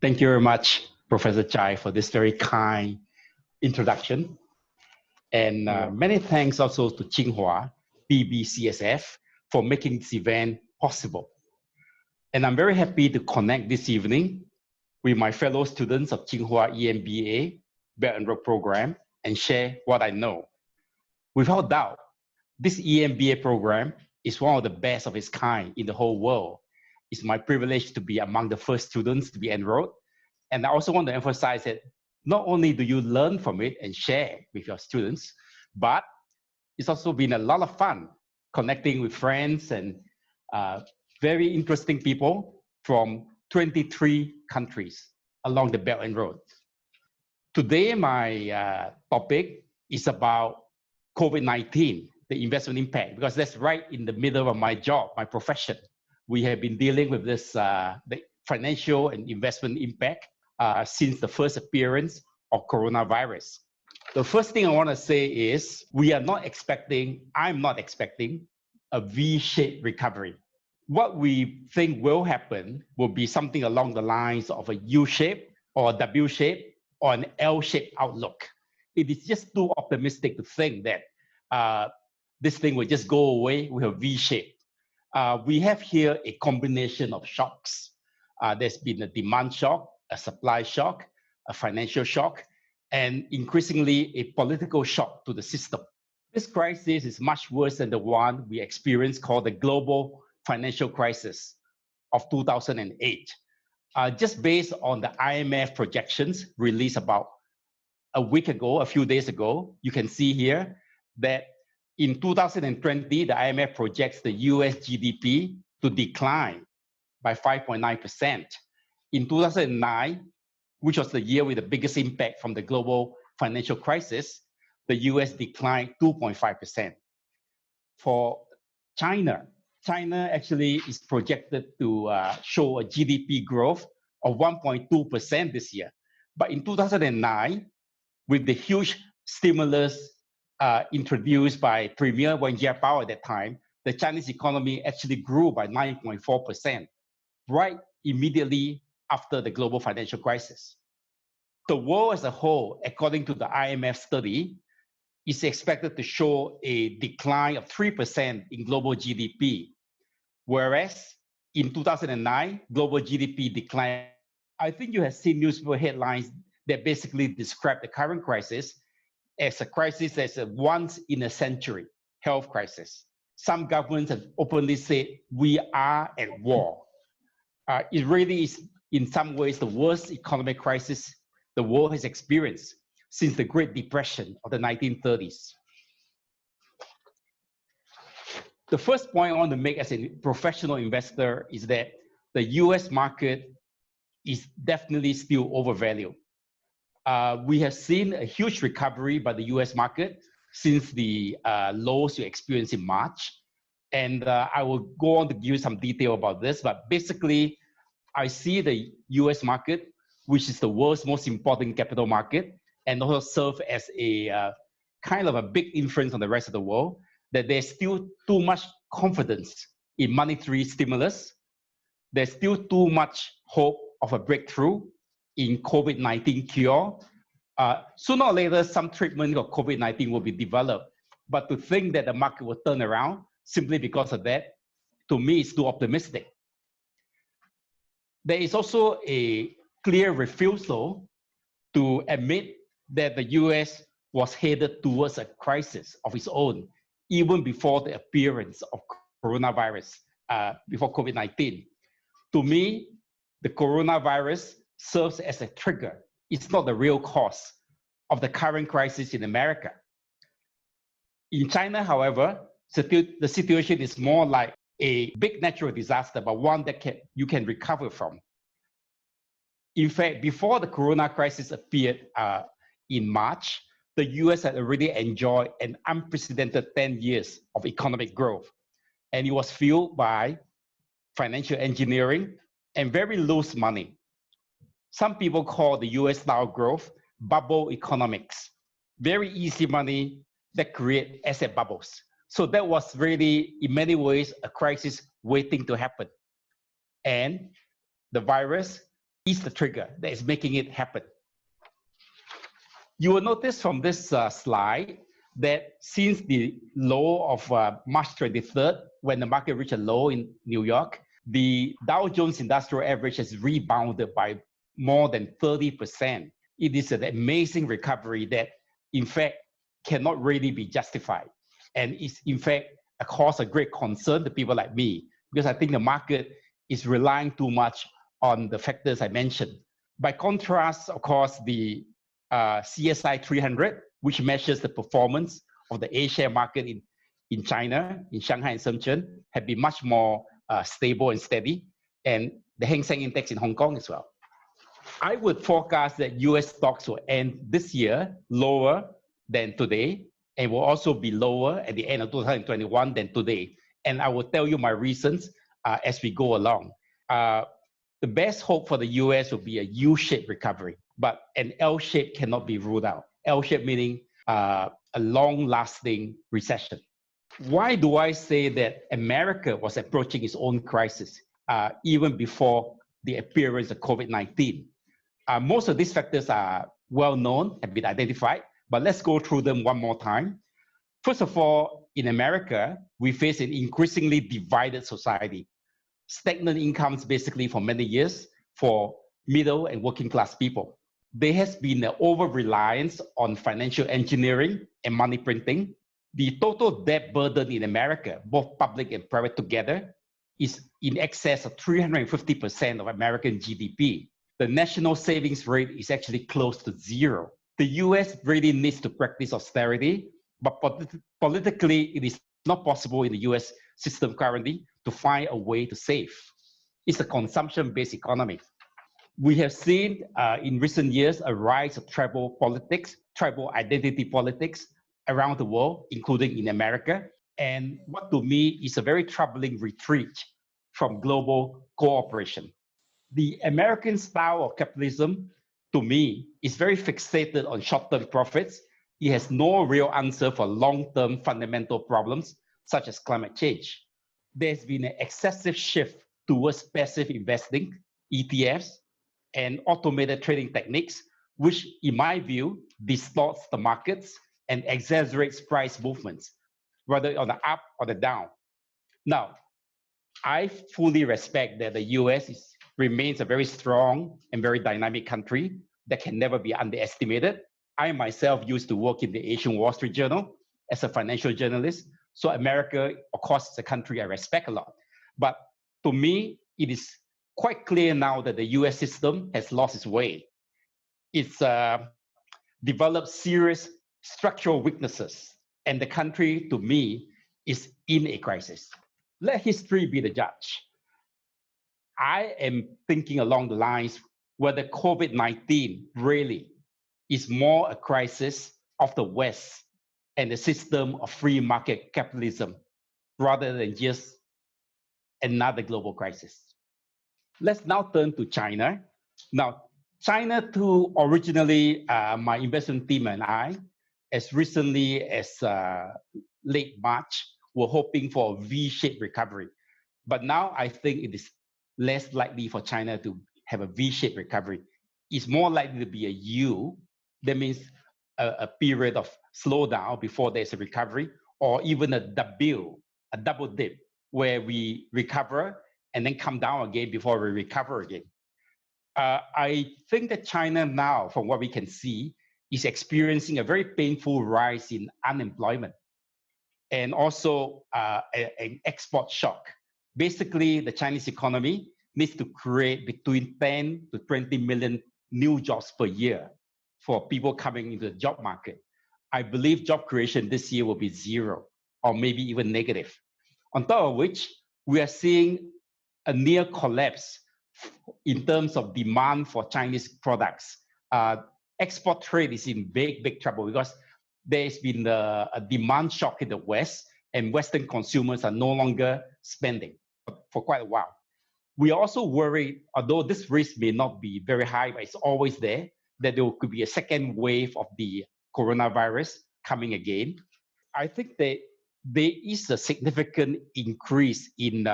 Thank you very much, Professor Chai, for this very kind introduction. And many thanks also to Tsinghua, PBCSF, for making this event possible. And I'm very happy to connect this evening with my fellow students of Tsinghua EMBA Belt and Road program and share what I know. Without doubt, this EMBA program is one of the best of its kind in the whole world. It's my privilege to be among the first students to be enrolled. And I also want to emphasize that not only do you learn from it and share with your students, but it's also been a lot of fun connecting with friends and very interesting people from 23 countries along the Belt and Road. Today, my topic is about COVID-19, the investment impact, because that's right in the middle of my job, my profession. We have been dealing with this the financial and investment impact since the first appearance of coronavirus. The first thing I want to say is I'm not expecting a V-shaped recovery. What we think will happen will be something along the lines of a U-shape or a W-shape or an L-shaped outlook. It is just too optimistic to think that this thing will just go away with a V-shape. We have here a combination of shocks. There's been a demand shock, a supply shock, a financial shock, and increasingly a political shock to the system. This crisis is much worse than the one we experienced called the global financial crisis of 2008. Just based on the IMF projections released about a few days ago, you can see here that in 2020, the IMF projects the US GDP to decline by 5.9%. In 2009, which was the year with the biggest impact from the global financial crisis, the US declined 2.5%. For China actually is projected to show a GDP growth of 1.2% this year. But in 2009, with the huge stimulus introduced by Premier Wen Jiabao at that time, the Chinese economy actually grew by 9.4%, right immediately after the global financial crisis. The world as a whole, according to the IMF study, is expected to show a decline of 3% in global GDP, whereas in 2009, global GDP declined. I think you have seen newspaper headlines that basically describe the current crisis as a crisis that's a once-in-a-century health crisis. Some governments have openly said, we are at war. It really is, in some ways, the worst economic crisis the world has experienced since the Great Depression of the 1930s. The first point I want to make as a professional investor is that the US market is definitely still overvalued. We have seen a huge recovery by the US market since the lows we experienced in March. And I will go on to give you some detail about this, but basically, I see the US market, which is the world's most important capital market, and also serve as a kind of a big influence on the rest of the world, that there's still too much confidence in monetary stimulus. There's still too much hope of a breakthrough in COVID-19 cure. Sooner or later, some treatment of COVID-19 will be developed, but to think that the market will turn around simply because of that, to me, is too optimistic. There is also a clear refusal to admit that the US was headed towards a crisis of its own, even before the appearance of coronavirus, before COVID-19. To me, the coronavirus serves as a trigger. It's not the real cause of the current crisis in America. In China, however, the situation is more like a big natural disaster, but one that you can recover from. In fact, before the corona crisis appeared in March, the US had already enjoyed an unprecedented 10 years of economic growth. And it was fueled by financial engineering and very loose money. Some people call the US-style growth bubble economics. Very easy money that create asset bubbles. So that was really, in many ways, a crisis waiting to happen. And the virus is the trigger that is making it happen. You will notice from this slide that since the low of March 23rd, when the market reached a low in New York, the Dow Jones Industrial Average has rebounded by more than 30%. It is an amazing recovery that, in fact, cannot really be justified. And is, in fact, a cause of great concern to people like me, because I think the market is relying too much on the factors I mentioned. By contrast, of course, the CSI 300, which measures the performance of the A-share market in China, in Shanghai and Shenzhen, have been much more stable and steady, and the Hang Seng Index in Hong Kong as well. I would forecast that US stocks will end this year lower than today, and will also be lower at the end of 2021 than today. And I will tell you my reasons as we go along. The best hope for the US will be a U-shaped recovery, but an L-shape cannot be ruled out. L-shape meaning a long-lasting recession. Why do I say that America was approaching its own crisis even before the appearance of COVID-19? Most of these factors are well known, have been identified, but let's go through them one more time. First of all, in America, we face an increasingly divided society. Stagnant incomes basically for many years for middle and working class people. There has been an over-reliance on financial engineering and money printing. The total debt burden in America, both public and private together, is in excess of 350% of American GDP. The national savings rate is actually close to zero. The US really needs to practice austerity, but politically, it is not possible in the US system currently to find a way to save. It's a consumption-based economy. We have seen in recent years a rise of tribal politics, tribal identity politics around the world, including in America. And what to me is a very troubling retreat from global cooperation. The American style of capitalism, to me, is very fixated on short-term profits. It has no real answer for long-term fundamental problems, such as climate change. There's been an excessive shift towards passive investing, ETFs, and automated trading techniques, which, in my view, distorts the markets and exaggerates price movements, whether on the up or the down. Now, I fully respect that the US remains a very strong and very dynamic country that can never be underestimated. I myself used to work in the Asian Wall Street Journal as a financial journalist. So America, of course, is a country I respect a lot. But to me, it is quite clear now that the US system has lost its way. It's developed serious structural weaknesses, and the country, to me, is in a crisis. Let history be the judge. I am thinking along the lines whether COVID-19 really is more a crisis of the West and the system of free market capitalism rather than just another global crisis. Let's now turn to China. Now, China too, originally, my investment team and I, as recently as late March, were hoping for a V-shaped recovery. But now I think it is less likely for China to have a V-shaped recovery. It's more likely to be a U. That means a period of slowdown before there's a recovery, or even a double dip, where we recover and then come down again before we recover again. I think that China now, from what we can see, is experiencing a very painful rise in unemployment and also an export shock. Basically, the Chinese economy needs to create between 10 to 20 million new jobs per year for people coming into the job market. I believe job creation this year will be zero or maybe even negative. On top of which, we are seeing a near collapse in terms of demand for Chinese products. Export trade is in big trouble because there's been a demand shock in the West, and Western consumers are no longer spending for quite a while. We are also worried, although this risk may not be very high, but it's always there, that there could be a second wave of the coronavirus coming again. I think that there is a significant increase in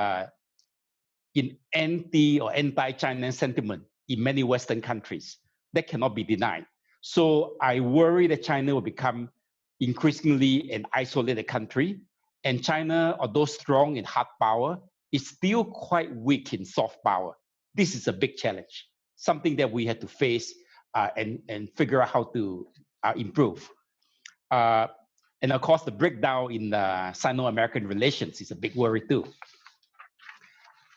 anti-China sentiment in many Western countries. That cannot be denied. So I worry that China will become increasingly an isolated country. And China, although strong in hard power, is still quite weak in soft power. This is a big challenge, something that we had to face and figure out how to improve. And of course, the breakdown in Sino-American relations is a big worry too.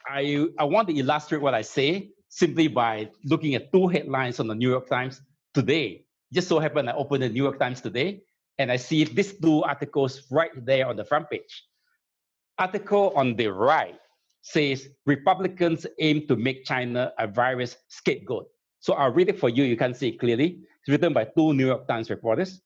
I want to illustrate what I say simply by looking at two headlines on the New York Times today. Just so happened I opened the New York Times today, and I see these two articles right there on the front page. Article on the right says, Republicans aim to make China a virus scapegoat. So I'll read it for you. You can see it clearly. It's written by two New York Times reporters.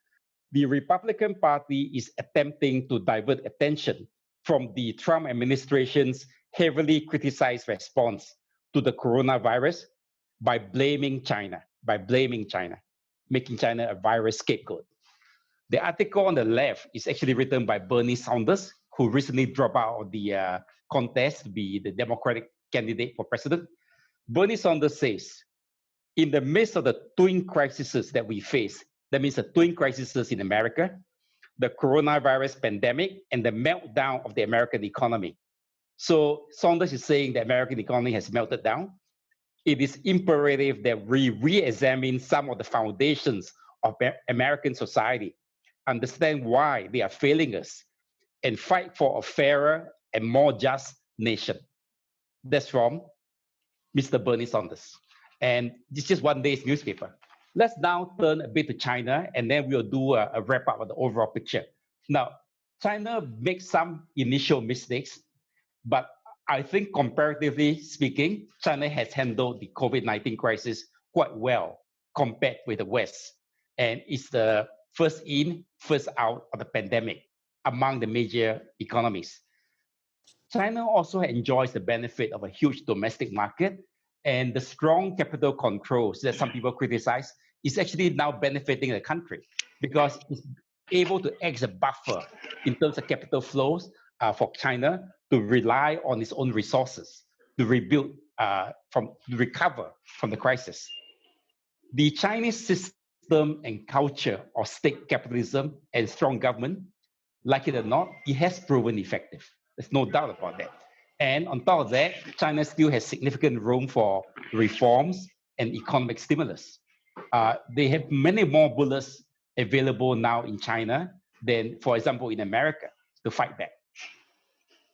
The Republican Party is attempting to divert attention from the Trump administration's heavily criticized response to the coronavirus by blaming China, making China a virus scapegoat. The article on the left is actually written by Bernie Sanders, who recently dropped out of the contest to be the Democratic candidate for president. Bernie Sanders says, in the midst of the twin crises that we face, that means the twin crises in America, the coronavirus pandemic, and the meltdown of the American economy. So Sanders is saying the American economy has melted down. It is imperative that we re-examine some of the foundations of American society, understand why they are failing us, and fight for a fairer and more just nation. That's from Mr. Bernie Sanders. And it's just one day's newspaper. Let's now turn a bit to China, and then we'll do a wrap up of the overall picture. Now, China makes some initial mistakes, but I think comparatively speaking, China has handled the COVID-19 crisis quite well compared with the West. And it's the first in, first out of the pandemic among the major economies. China also enjoys the benefit of a huge domestic market, and the strong capital controls that some people criticize is actually now benefiting the country because it's able to act as a buffer in terms of capital flows for China to rely on its own resources to rebuild, to recover from the crisis. The Chinese system and culture of state capitalism and strong government, like it or not, it has proven effective. There's no doubt about that. And on top of that, China still has significant room for reforms and economic stimulus. They have many more bullets available now in China than, for example, in America to fight back.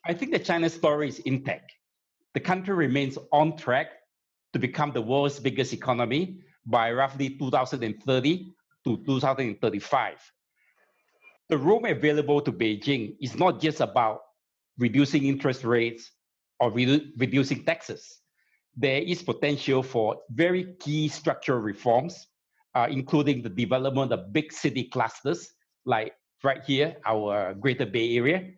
I think the China story is intact. The country remains on track to become the world's biggest economy by roughly 2030 to 2035. The room available to Beijing is not just about reducing interest rates or reducing taxes. There is potential for very key structural reforms, including the development of big city clusters, like right here, our Greater Bay Area,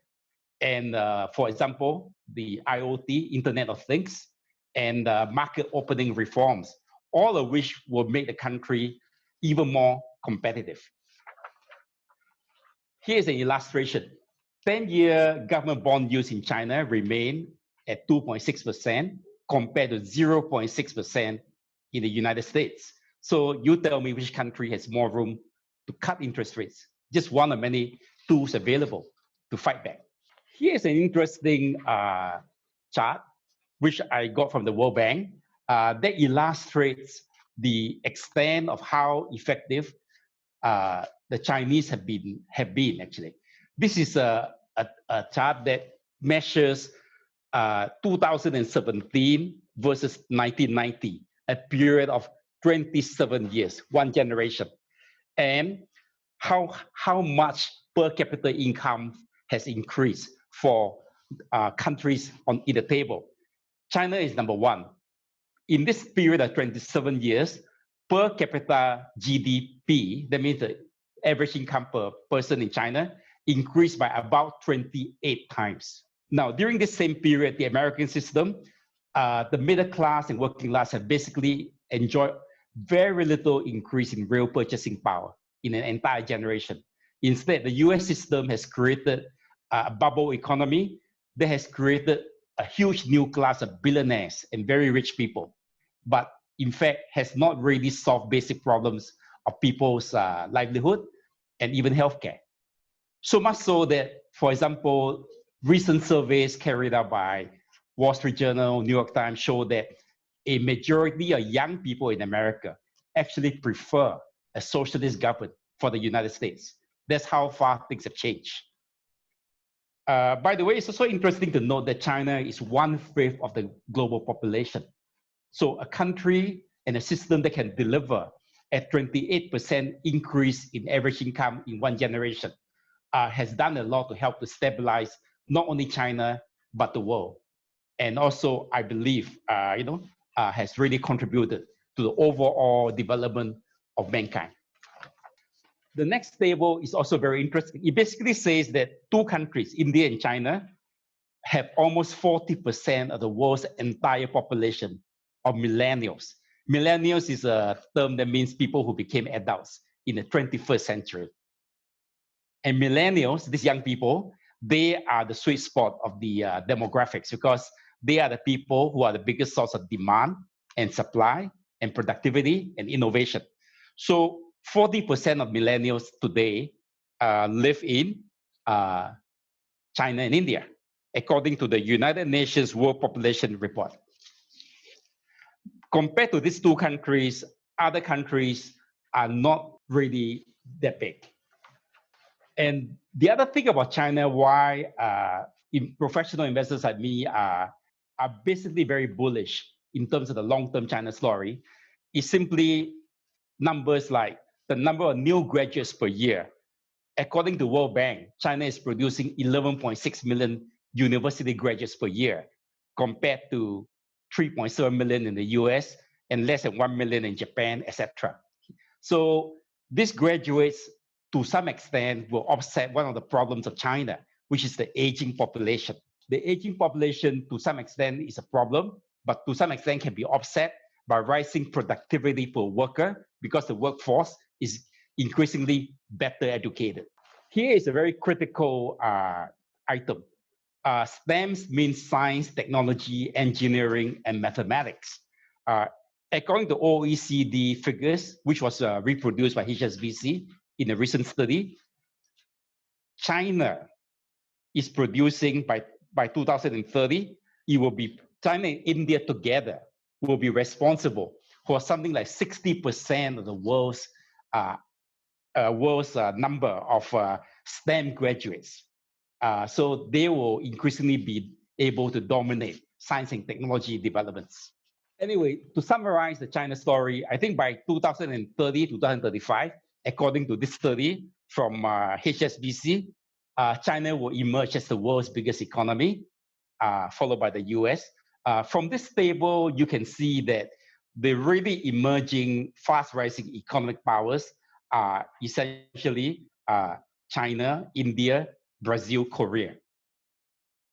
and for example, the IoT, Internet of Things, and market opening reforms, all of which will make the country even more competitive. Here's an illustration. 10-year government bond yields in China remain at 2.6% compared to 0.6% in the United States. So you tell me which country has more room to cut interest rates. Just one of many tools available to fight back. Here's an interesting chart, which I got from the World Bank, that illustrates the extent of how effective the Chinese have been actually. This is a chart that measures 2017 versus 1990, a period of 27 years, one generation, and how much per capita income has increased for countries in the table. China is number one. In this period of 27 years, per capita GDP, that means the average income per person in China, increased by about 28 times. Now, during this same period, the American system, the middle class and working class have basically enjoyed very little increase in real purchasing power in an entire generation. Instead, the US system has created a bubble economy that has created a huge new class of billionaires and very rich people. But in fact, has not really solved basic problems of people's livelihood and even healthcare. So much so that, for example, recent surveys carried out by Wall Street Journal, New York Times show that a majority of young people in America actually prefer a socialist government for the United States. That's how far things have changed. By the way, it's also interesting to note that China is 1/5 of the global population. So a country and a system that can deliver a 28% increase in average income in one generation has done a lot to help to stabilize not only China, but the world. And also, I believe, has really contributed to the overall development of mankind. The next table is also very interesting. It basically says that two countries, India and China, have almost 40% of the world's entire population of millennials. Millennials is a term that means people who became adults in the 21st century. And millennials, these young people, they are the sweet spot of the demographics because they are the people who are the biggest source of demand and supply and productivity and innovation. So 40% of millennials today live in China and India, according to the United Nations World Population Report. Compared to these two countries, other countries are not really that big. And the other thing about China, why professional investors like me are basically very bullish in terms of the long-term China story, is simply numbers like the number of new graduates per year. According to World Bank, China is producing 11.6 million university graduates per year, compared to 3.7 million in the US and less than 1 million in Japan, etc. So these graduates, to some extent, will offset one of the problems of China, which is the aging population. The aging population, to some extent, is a problem, but to some extent can be offset by rising productivity per worker because the workforce is increasingly better educated. Here is a very critical item. STEMs means science, technology, engineering, and mathematics. According to OECD figures, which was reproduced by HSBC in a recent study, China is producing by 2030, it will be China and India together will be responsible for something like 60% of the world's number of STEM graduates. So they will increasingly be able to dominate science and technology developments. Anyway, to summarize the China story, I think by 2030, 2035, according to this study from HSBC, China will emerge as the world's biggest economy, followed by the US. From this table, you can see that the really emerging, fast-rising economic powers are essentially China, India, Brazil, Korea.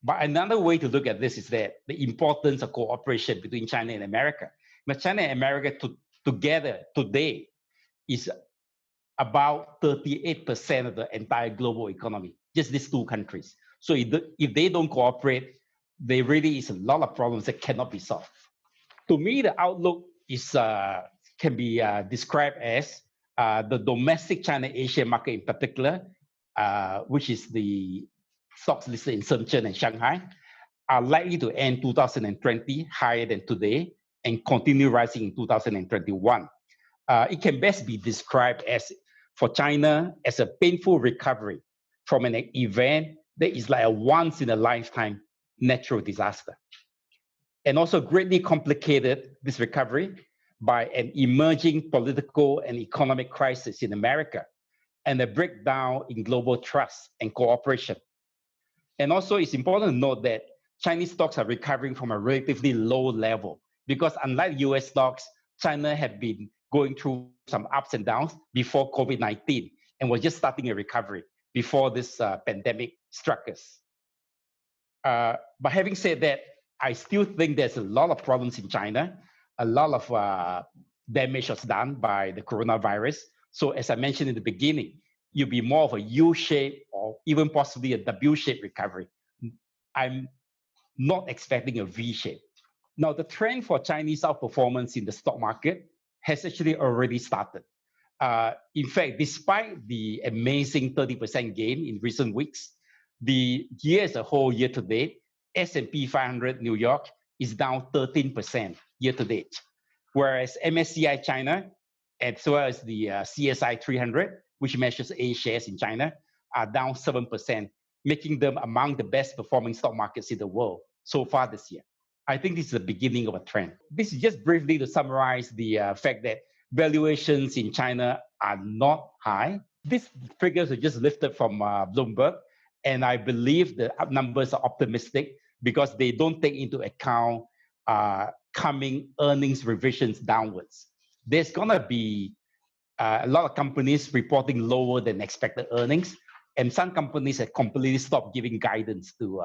But another way to look at this is that the importance of cooperation between China and America. But China and America together today is about 38% of the entire global economy, just these two countries. So if they don't cooperate, there really is a lot of problems that cannot be solved. To me, the outlook is can be described as the domestic China-Asia market in particular, which is the stocks listed in Shenzhen and Shanghai, are likely to end 2020 higher than today and continue rising in 2021. It can best be described as, for China, as a painful recovery from an event that is like a once-in-a-lifetime natural disaster. And also greatly complicated, this recovery, by an emerging political and economic crisis in America and a breakdown in global trust and cooperation. And also, it's important to note that Chinese stocks are recovering from a relatively low level because unlike US stocks, China had been going through some ups and downs before COVID-19 and was just starting a recovery before this pandemic struck us. But having said that, I still think there's a lot of problems in China. A lot of damage was done by the coronavirus. So as I mentioned in the beginning, you'll be more of a U-shape or even possibly a W-shaped recovery. I'm not expecting a V-shape. Now, the trend for Chinese outperformance in the stock market has actually already started. In fact, despite the amazing 30% gain in recent weeks, the year as a whole, year to date, S&P 500 New York is down 13% year to date, whereas MSCI China, as well as the CSI 300, which measures A shares in China, are down 7%, making them among the best performing stock markets in the world so far this year. I think this is the beginning of a trend. This is just briefly to summarize the fact that valuations in China are not high. These figures are just lifted from Bloomberg, and I believe the numbers are optimistic because they don't take into account coming earnings revisions downwards. There's gonna be a lot of companies reporting lower than expected earnings, and some companies have completely stopped giving guidance to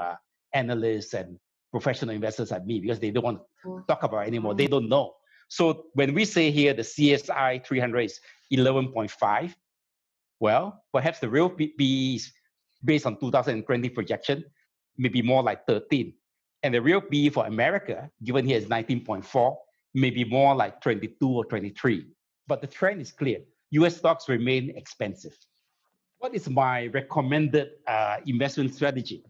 analysts and professional investors like me because they don't want to talk about it anymore. They don't know. So when we say here the CSI 300 is 11.5, well, perhaps the real PE is based on 2020 projection, maybe more like 13. And the real PE for America, given here is 19.4, maybe more like 22 or 23. But the trend is clear. US stocks remain expensive. What is my recommended investment strategy?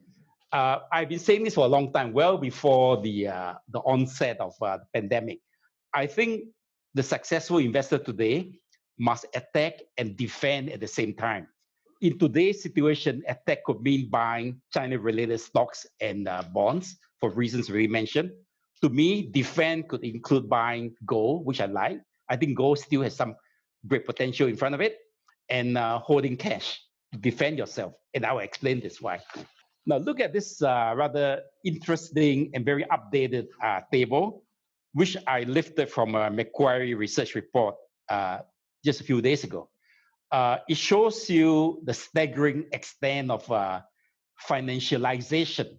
I've been saying this for a long time, well before the onset of the pandemic. I think the successful investor today must attack and defend at the same time. In today's situation, attack could mean buying China-related stocks and bonds for reasons we mentioned. To me, defend could include buying gold, which I like. I think gold still has some great potential in front of it, and holding cash to defend yourself. And I will explain this why. Now, look at this rather interesting and very updated table, which I lifted from a Macquarie research report just a few days ago. It shows you the staggering extent of financialization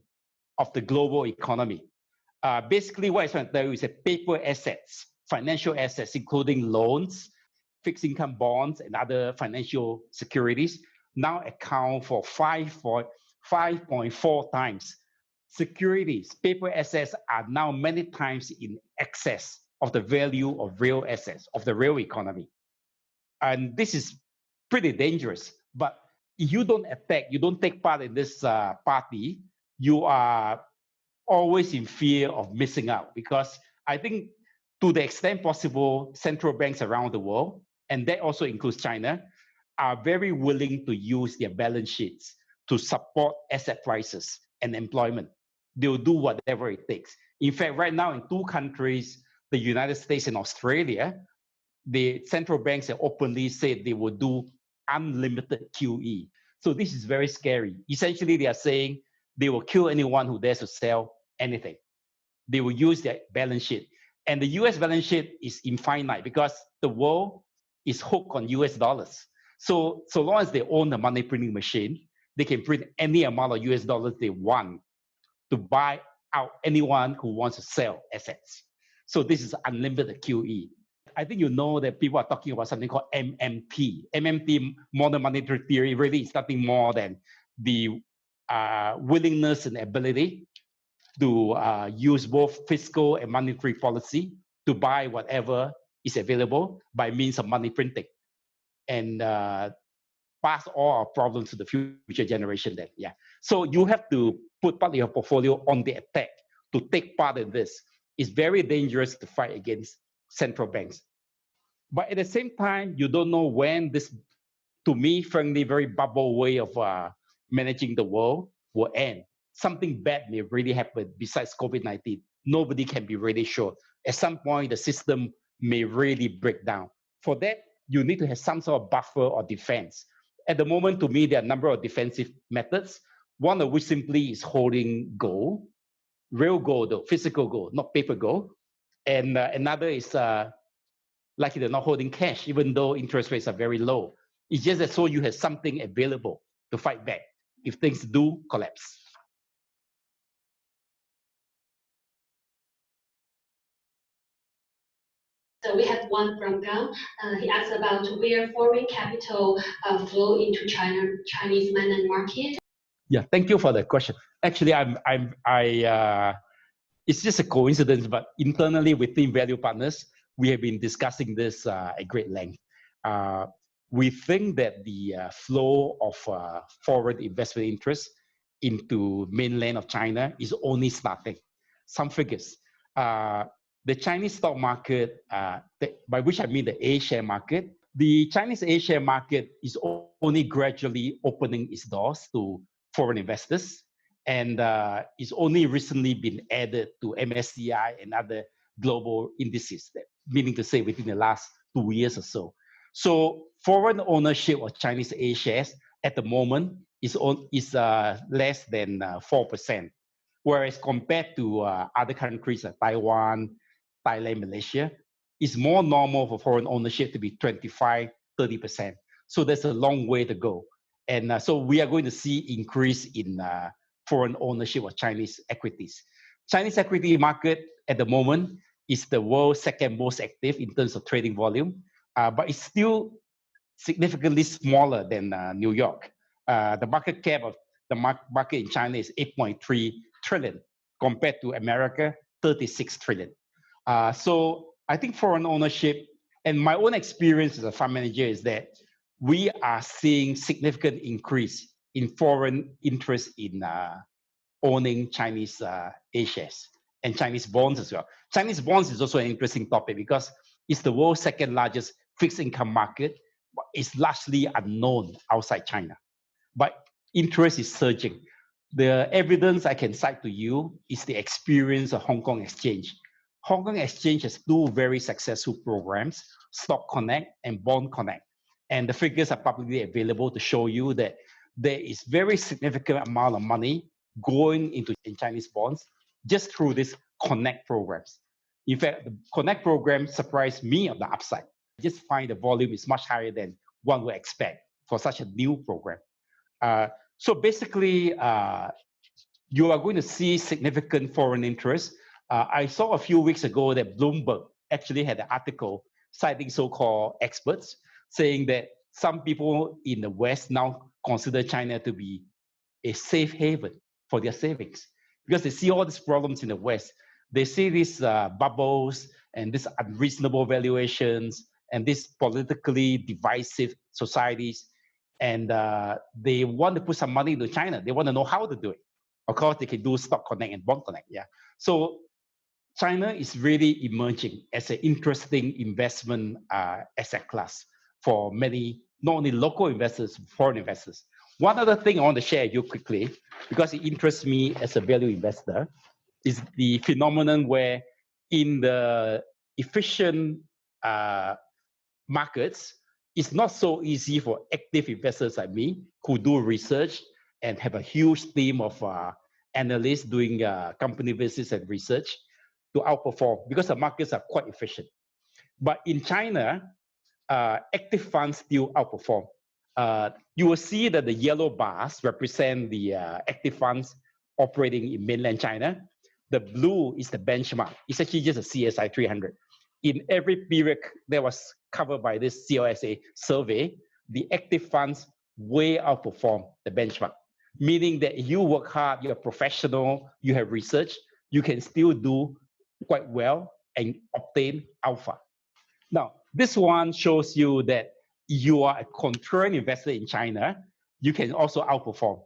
of the global economy. Basically, what I'm trying to tell you is that paper assets, financial assets, including loans, fixed income bonds, and other financial securities, now account for 5.4 times. Securities, paper assets are now many times in excess of the value of real assets, of the real economy. And this is pretty dangerous. But if you don't attack, you don't take part in this party, you are always in fear of missing out. Because I think to the extent possible, central banks around the world, and that also includes China, are very willing to use their balance sheets to support asset prices and employment. They'll do whatever it takes. In fact, right now in two countries, the United States and Australia, the central banks have openly said they will do unlimited QE. So this is very scary. Essentially, they are saying they will kill anyone who dares to sell anything. They will use their balance sheet. And the US balance sheet is infinite because the world is hooked on US dollars. So long as they own the money printing machine, they can print any amount of US dollars they want to buy out anyone who wants to sell assets. So this is unlimited QE. I think you know that people are talking about something called MMT. MMT, modern monetary theory, really is nothing more than the willingness and ability to use both fiscal and monetary policy to buy whatever is available by means of money printing and pass all our problems to the future generation then. Yeah. So you have to put part of your portfolio on the attack to take part in this. It's very dangerous to fight against central banks. But at the same time, you don't know when this, to me, frankly, very bubble way of managing the world will end. Something bad may really happen besides COVID-19. Nobody can be really sure. At some point, the system may really break down. For that, you need to have some sort of buffer or defense. At the moment, to me, there are a number of defensive methods, one of which simply is holding gold, real gold, though, physical gold, not paper gold. And another is likely they're not holding cash, even though interest rates are very low. It's just that so you have something available to fight back if things do collapse. So we have one from Gang. He asked about where foreign capital flow into Chinese mainland market. Yeah, thank you for that question. Actually, it's just a coincidence, but internally within Value Partners, we have been discussing this at great length. We think that the flow of foreign investment interest into mainland of China is only starting. Some figures. The Chinese stock market, by which I mean the A-share market, the Chinese A-share market is only gradually opening its doors to foreign investors, and it's only recently been added to MSCI and other global indices, meaning to say within the last 2 years or so. So foreign ownership of Chinese A shares at the moment is less than 4%, whereas compared to other countries like Taiwan, Thailand, Malaysia, it's more normal for foreign ownership to be 25, 30%. So there's a long way to go. And so we are going to see increase in foreign ownership of Chinese equities. Chinese equity market at the moment is the world's second most active in terms of trading volume, but it's still significantly smaller than New York. The market cap of the market in China is 8.3 trillion compared to America, 36 trillion. So I think foreign ownership, and my own experience as a fund manager, is that we are seeing significant increase in foreign interest in owning Chinese A shares and Chinese bonds as well. Chinese bonds is also an interesting topic because it's the world's second largest fixed income market. It's largely unknown outside China, but interest is surging. The evidence I can cite to you is the experience of Hong Kong Exchange. Hong Kong Exchange has two very successful programs, Stock Connect and Bond Connect. And the figures are publicly available to show you that there is very significant amount of money going into Chinese bonds just through these Connect programs. In fact, the Connect program surprised me on the upside. I just find the volume is much higher than one would expect for such a new program. So basically, you are going to see significant foreign interest. I saw a few weeks ago that Bloomberg actually had an article citing so-called experts saying that some people in the West now consider China to be a safe haven for their savings because they see all these problems in the West. They see these bubbles and these unreasonable valuations and these politically divisive societies, and they want to put some money into China. They want to know how to do it. Of course, they can do Stock Connect and Bond Connect. Yeah. So China is really emerging as an interesting investment asset class for many, not only local investors, foreign investors. One other thing I want to share with you quickly, because it interests me as a value investor, is the phenomenon where in the efficient markets, it's not so easy for active investors like me who do research and have a huge team of analysts doing company visits and research to outperform because the markets are quite efficient. But in China, active funds still outperform. You will see that the yellow bars represent the active funds operating in mainland China. The blue is the benchmark. It's actually just a CSI 300. In every period that was covered by this CLSA survey, the active funds way outperform the benchmark, meaning that if you work hard, you're a professional, you have research, you can still do quite well and obtain alpha. Now, this one shows you that you are a contrarian investor in China, you can also outperform.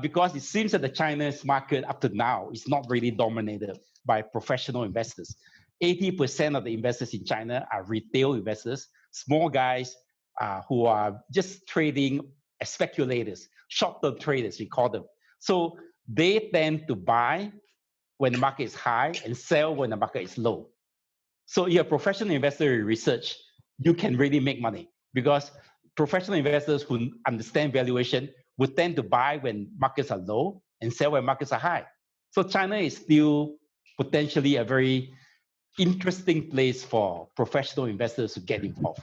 Because it seems that the China's market up to now is not really dominated by professional investors. 80% of the investors in China are retail investors, small guys who are just trading as speculators, short-term traders, we call them. So they tend to buy when the market is high and sell when the market is low. So if you're a professional investor in research, you can really make money because professional investors who understand valuation would tend to buy when markets are low and sell when markets are high. So China is still potentially a very interesting place for professional investors to get involved.